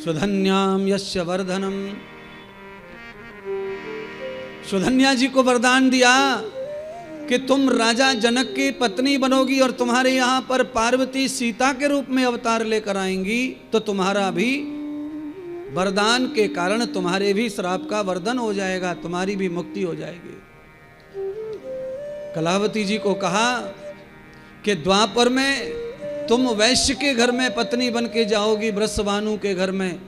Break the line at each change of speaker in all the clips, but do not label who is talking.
सुधन्याम यस्य वर्धनम। सुधन्या जी को वरदान दिया कि तुम राजा जनक की पत्नी बनोगी और तुम्हारे यहाँ पर पार्वती सीता के रूप में अवतार लेकर आएंगी, तो तुम्हारा भी वरदान के कारण तुम्हारे भी श्राप का वर्धन हो जाएगा, तुम्हारी भी मुक्ति हो जाएगी। कलावती जी को कहा कि द्वापर में तुम वैश्य के घर में पत्नी बन के जाओगी, वृषभानु के घर में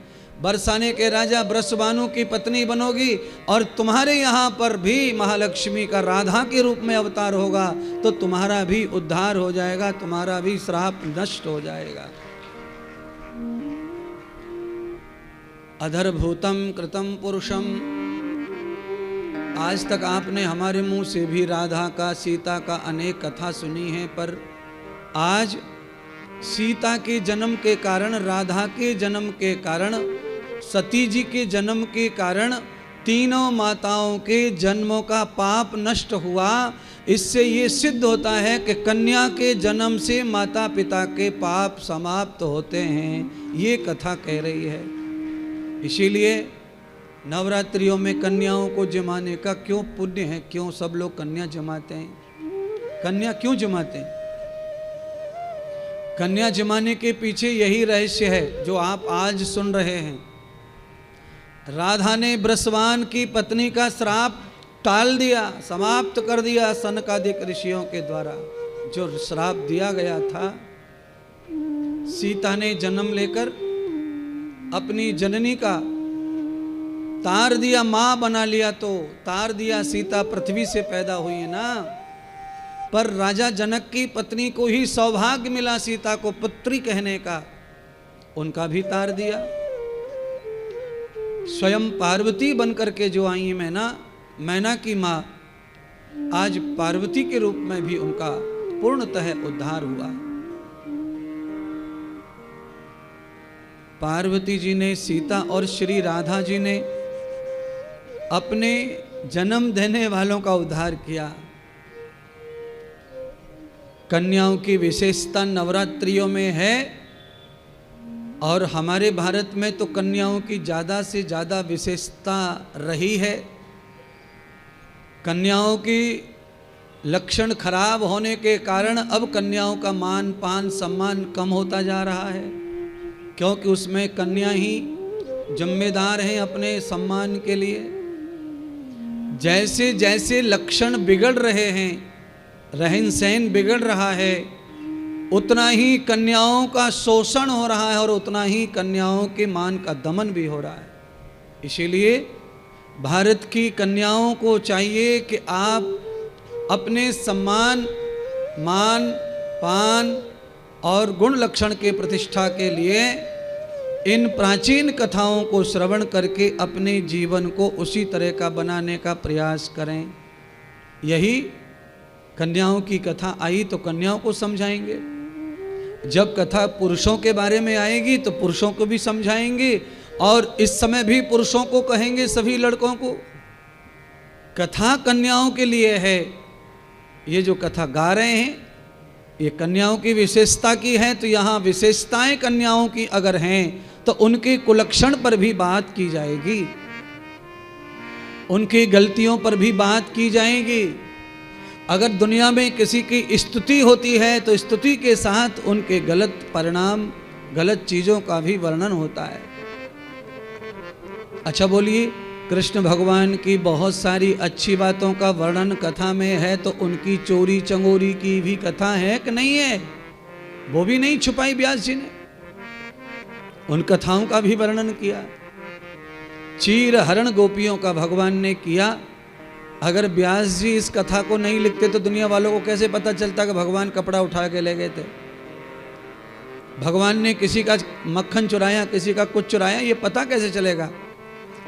बरसाने के राजा वृषभानु की पत्नी बनोगी, और तुम्हारे यहाँ पर भी महालक्ष्मी का राधा के रूप में अवतार होगा, तो तुम्हारा भी उद्धार हो जाएगा, तुम्हारा भी श्राप नष्ट हो जाएगा। अधरभूतम कृतम पुरुषम। आज तक आपने हमारे मुंह से भी राधा का, सीता का अनेक कथा सुनी है, पर आज सीता के जन्म के कारण, राधा के जन्म के कारण, सती जी के जन्म के कारण तीनों माताओं के जन्मों का पाप नष्ट हुआ। इससे ये सिद्ध होता है कि कन्या के जन्म से माता पिता के पाप समाप्त होते हैं, ये कथा कह रही है। इसीलिए नवरात्रियों में कन्याओं को जमाने का क्यों पुण्य है, क्यों सब लोग कन्या जमाते हैं? कन्या क्यों जमाते हैं? कन्या जमाने के पीछे यही रहस्य है जो आप आज सुन रहे हैं। राधा ने वृषभान की पत्नी का श्राप टाल दिया, समाप्त कर दिया सनकादिक ऋषियों के द्वारा। जो श्राप दिया गया था, सीता ने जन्म लेकर अपनी जननी का तार दिया, मां बना लिया, तो तार दिया, सीता पृथ्वी से पैदा हुई है ना। पर राजा जनक की पत्नी को ही सौभाग्य मिला सीता को पुत्री कहने का, उनका भी तार दिया। स्वयं पार्वती बनकर के जो आई मैना की मां, आज पार्वती के रूप में भी उनका पूर्णतः उद्धार हुआ। पार्वती जी ने, सीता और श्री राधा जी ने अपने जन्म देने वालों का उद्धार किया। कन्याओं की विशेषता नवरात्रियों में है, और हमारे भारत में तो कन्याओं की ज़्यादा से ज़्यादा विशेषता रही है। कन्याओं की लक्षण खराब होने के कारण अब कन्याओं का मान पान सम्मान कम होता जा रहा है, क्योंकि उसमें कन्या ही जिम्मेदार हैं अपने सम्मान के लिए। जैसे जैसे लक्षण बिगड़ रहे हैं, रहन सहन बिगड़ रहा है, उतना ही कन्याओं का शोषण हो रहा है और उतना ही कन्याओं के मान का दमन भी हो रहा है। इसीलिए भारत की कन्याओं को चाहिए कि आप अपने सम्मान, मान, पान और गुण लक्षण के प्रतिष्ठा के लिए इन प्राचीन कथाओं को श्रवण करके अपने जीवन को उसी तरह का बनाने का प्रयास करें। यही कन्याओं की कथा आई तो कन्याओं को समझाएंगे, जब कथा पुरुषों के बारे में आएगी तो पुरुषों को भी समझाएंगे, और इस समय भी पुरुषों को कहेंगे, सभी लड़कों को। कथा कन्याओं के लिए है। ये जो कथा गा रहे हैं ये कन्याओं की विशेषता की है, तो यहाँ विशेषताएं कन्याओं की अगर हैं तो उनके कुलक्षण पर भी बात की जाएगी, उनकी गलतियों पर भी बात की जाएगी। अगर दुनिया में किसी की स्तुति होती है तो स्तुति के साथ उनके गलत परिणाम, गलत चीज़ों का भी वर्णन होता है। अच्छा बोलिए, कृष्ण भगवान की बहुत सारी अच्छी बातों का वर्णन कथा में है, तो उनकी चोरी चंगोरी की भी कथा है कि नहीं है? वो भी नहीं छुपाई व्यास जी ने, उन कथाओं का भी वर्णन किया। चीर हरण गोपियों का भगवान ने किया। अगर व्यास जी इस कथा को नहीं लिखते तो दुनिया वालों को कैसे पता चलता कि भगवान कपड़ा उठा के ले गए थे? भगवान ने किसी का मक्खन चुराया, किसी का कुछ चुराया, ये पता कैसे चलेगा?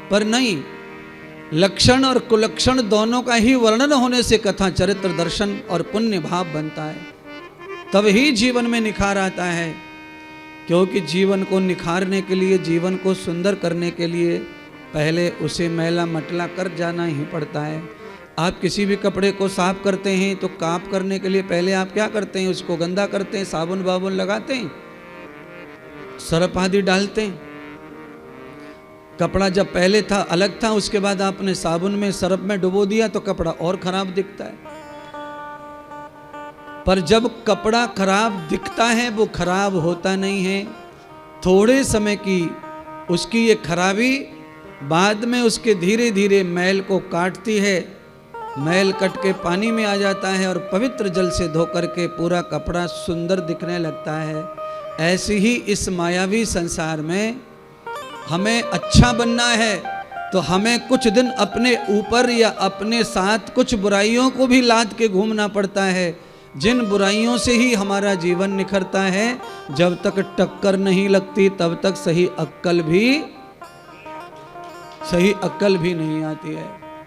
पर नहीं, लक्षण और कुलक्षण दोनों का ही वर्णन होने से कथा चरित्र दर्शन और पुण्य भाव बनता है, तब ही जीवन में निखार आता है। क्योंकि जीवन को निखारने के लिए, जीवन को सुंदर करने के लिए पहले उसे मैला मटला कर जाना ही पड़ता है। आप किसी भी कपड़े को साफ करते हैं तो काप करने के लिए पहले आप क्या करते हैं? उसको गंदा करते हैं, साबुन बाबुन लगाते हैं, सर्फ आदि डालते हैं, कपड़ा जब पहले था अलग था, उसके बाद आपने साबुन में सर्फ में डुबो दिया तो कपड़ा और खराब दिखता है। पर जब कपड़ा खराब दिखता है वो खराब होता नहीं है। थोड़े समय की उसकी ये खराबी बाद में उसके धीरे धीरे मैल को काटती है। मैल कट के पानी में आ जाता है और पवित्र जल से धो करके पूरा कपड़ा सुंदर दिखने लगता है। ऐसे ही इस मायावी संसार में हमें अच्छा बनना है तो हमें कुछ दिन अपने ऊपर या अपने साथ कुछ बुराइयों को भी लाद के घूमना पड़ता है, जिन बुराइयों से ही हमारा जीवन निखरता है। जब तक टक्कर नहीं लगती तब तक सही अक्कल भी नहीं आती है।